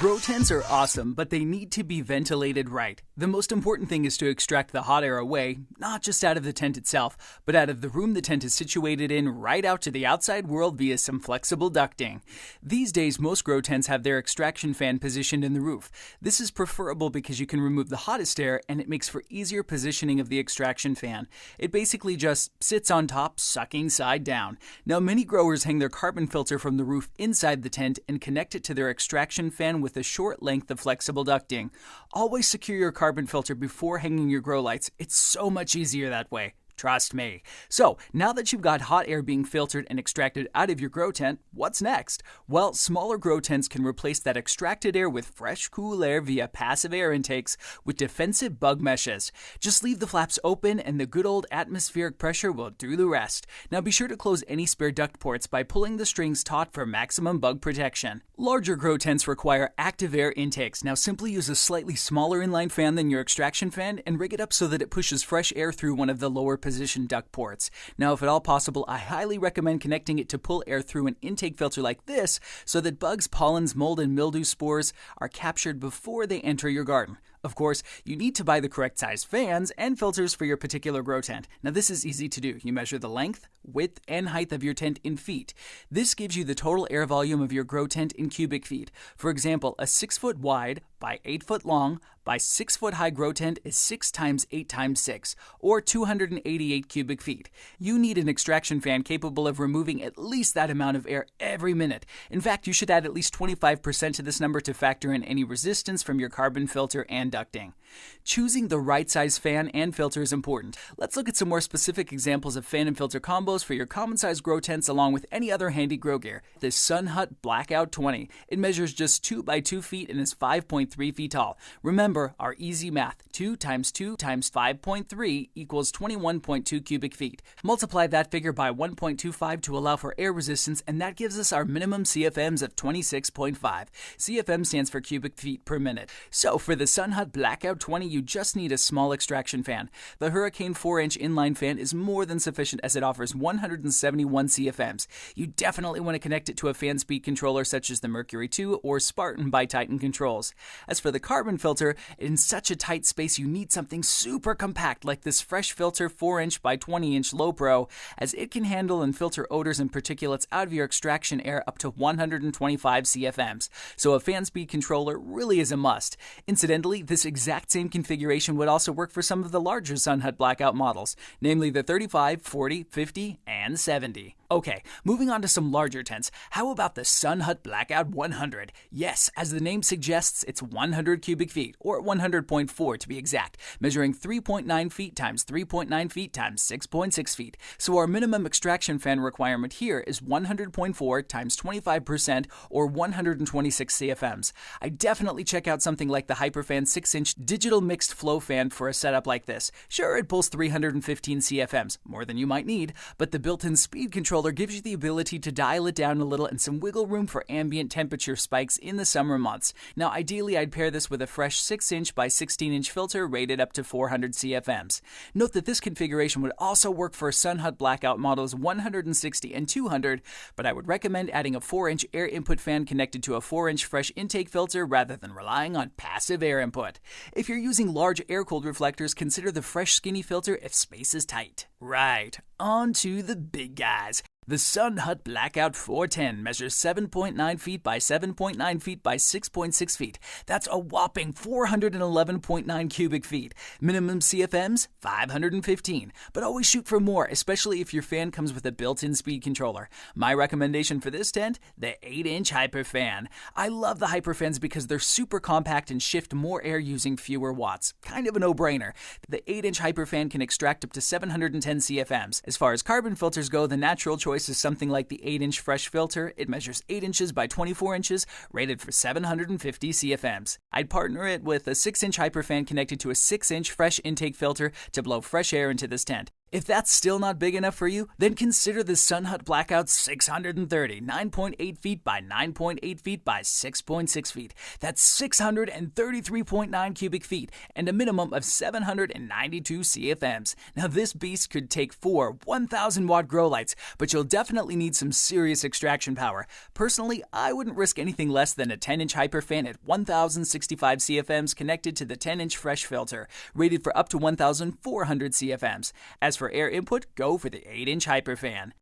Grow tents are awesome, but they need to be ventilated right. The most important thing is to extract the hot air away, not just out of the tent itself, but out of the room the tent is situated in, right out to the outside world via some flexible ducting. These days, most grow tents have their extraction fan positioned in the roof. This is preferable because you can remove the hottest air and it makes for easier positioning of the extraction fan. It basically just sits on top, sucking side down. Now, many growers hang their carbon filter from the roof inside the tent and connect it to their extraction fan with a short length of flexible ducting. Always secure your carbon filter before hanging your grow lights. It's so much easier that way. Trust me. So, now that you've got hot air being filtered and extracted out of your grow tent, what's next? Well, smaller grow tents can replace that extracted air with fresh, cool air via passive air intakes with defensive bug meshes. Just leave the flaps open and the good old atmospheric pressure will do the rest. Now be sure to close any spare duct ports by pulling the strings taut for maximum bug protection. Larger grow tents require active air intakes. Now simply use a slightly smaller inline fan than your extraction fan and rig it up so that it pushes fresh air through one of the lower position duct ports. Now, if at all possible, I highly recommend connecting it to pull air through an intake filter like this so that bugs, pollens, mold, and mildew spores are captured before they enter your garden. Of course, you need to buy the correct size fans and filters for your particular grow tent. Now, this is easy to do. You measure the length, width, and height of your tent in feet. This gives you the total air volume of your grow tent in cubic feet. For example, a 6-foot wide by 8-foot long by 6-foot high grow tent is 6 times 8 times 6, or 288 cubic feet. You need an extraction fan capable of removing at least that amount of air every minute. In fact, you should add at least 25% to this number to factor in any resistance from your carbon filter and ducting. Choosing the right size fan and filter is important. Let's look at some more specific examples of fan and filter combos for your common size grow tents along with any other handy grow gear. This Hut Blackout 20. It measures just 2 by 2 feet and is 5.3 feet tall. Remember our easy math. 2 times 2 times 5.3 equals 21.2 cubic feet. Multiply that figure by 1.25 to allow for air resistance, and that gives us our minimum CFMs of 26.5. CFM stands for cubic feet per minute. So for the Hut Blackout 20, you just need a small extraction fan. The Hurricane 4-inch inline fan is more than sufficient as it offers 171 CFMs. You definitely want to connect it to a fan speed controller such as the Mercury 2 or Spartan by Titan Controls. As for the carbon filter, in such a tight space you need something super compact like this Fresh Filter 4-inch by 20-inch Low Pro, as it can handle and filter odors and particulates out of your extraction air up to 125 CFMs. So a fan speed controller really is a must. Incidentally, this exact same configuration would also work for some of the larger Hut Blackout models, namely the 35, 40, 50, and 70. Okay, moving on to some larger tents. How about the Hut Blackout 100? Yes, as the name suggests, it's 100 cubic feet, or 100.4 to be exact, measuring 3.9 feet times 3.9 feet times 6.6 feet. So our minimum extraction fan requirement here is 100.4 times 25%, or 126 CFMs. I definitely check out something like the Hyperfan 6-inch digital mixed flow fan for a setup like this. Sure, it pulls 315 CFMs, more than you might need, but the built-in speed controller gives you the ability to dial it down a little and some wiggle room for ambient temperature spikes in the summer months. Now, ideally, I'd pair this with a fresh 6-inch by 16-inch filter rated up to 400 CFMs. Note that this configuration would also work for Hut Blackout models 160 and 200, but I would recommend adding a 4-inch air input fan connected to a 4-inch fresh intake filter rather than relying on passive air input. If you're using large air-cooled reflectors, consider the fresh skinny filter if space is tight. Right, on to the big guys. The Hut Blackout 410 measures 7.9 feet by 7.9 feet by 6.6 feet. That's a whopping 411.9 cubic feet. Minimum CFMs, 515. But always shoot for more, especially if your fan comes with a built-in speed controller. My recommendation for this tent, the 8-inch Hyperfan. I love the Hyperfans because they're super compact and shift more air using fewer watts. Kind of a no-brainer. The 8-inch Hyperfan can extract up to 710 CFMs. As far as carbon filters go, the natural choice is something like the 8-inch Fresh Filter. It measures 8 inches by 24 inches, rated for 750 CFMs. I'd partner it with a 6-inch Hyperfan connected to a 6-inch Fresh Intake Filter to blow fresh air into this tent. If that's still not big enough for you, then consider the Hut Blackout 630, 9.8 feet by 9.8 feet by 6.6 feet. That's 633.9 cubic feet and a minimum of 792 CFMs. Now this beast could take 4 1,000-watt grow lights, but you'll definitely need some serious extraction power. Personally, I wouldn't risk anything less than a 10-inch hyper fan at 1,065 CFMs connected to the 10-inch fresh filter, rated for up to 1,400 CFMs. As for air input, go for the 8-inch hyperfan.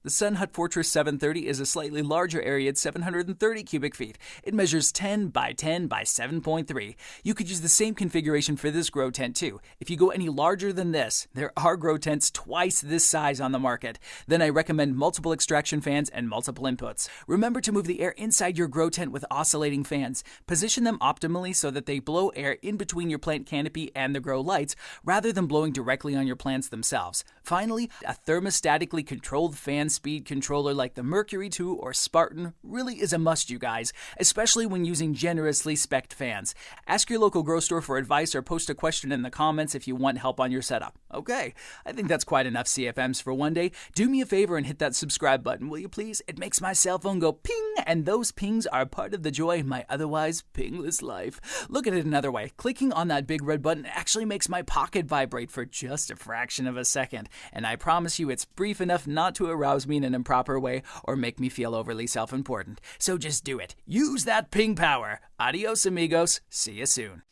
The Hut Fortress 730 is a slightly larger area at 730 cubic feet. It measures 10 by 10 by 7.3. You could use the same configuration for this grow tent too. If you go any larger than this, there are grow tents twice this size on the market. Then I recommend multiple extraction fans and multiple inputs. Remember to move the air inside your grow tent with oscillating fans. Position them optimally so that they blow air in between your plant canopy and the grow lights, rather than blowing directly on your plants themselves. Finally, a thermostatically controlled fan speed controller like the Mercury 2 or Spartan really is a must, you guys, especially when using generously spec'd fans. Ask your local grow store for advice or post a question in the comments if you want help on your setup. Okay, I think that's quite enough CFMs for one day. Do me a favor and hit that subscribe button, will you please? It makes my cell phone go ping, and those pings are part of the joy in my otherwise pingless life. Look at it another way. Clicking on that big red button actually makes my pocket vibrate for just a fraction of a second, and I promise you it's brief enough not to arouse me in an improper way or make me feel overly self-important. So just do it. Use that ping power. Adios, amigos. See you soon.